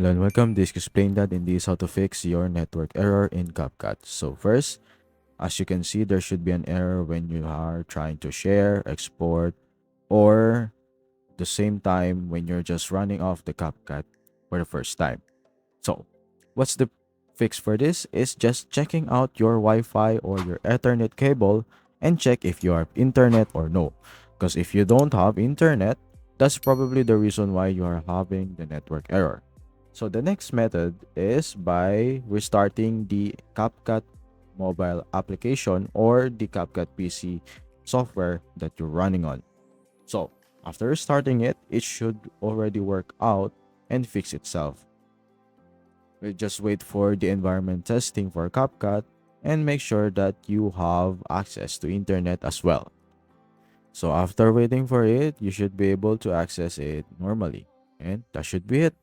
Hello and welcome. This explain that in this how to fix your network error in Capcut. So first, as you can see, there should be an error when you are trying to share, export, or the same time when you're just running off the Capcut for the first time. So what's the fix for this is just checking out your Wi-Fi or your Ethernet cable and check if you have internet or no. Because if you don't have internet, that's probably the reason why you are having the network error. So the next method is by restarting the Capcut mobile application or the Capcut PC software that you're running on. So after restarting it, it should already work out and fix itself. We just wait for the environment testing for Capcut and make sure that you have access to internet as well. So after waiting for it, you should be able to access it normally. And that should be it.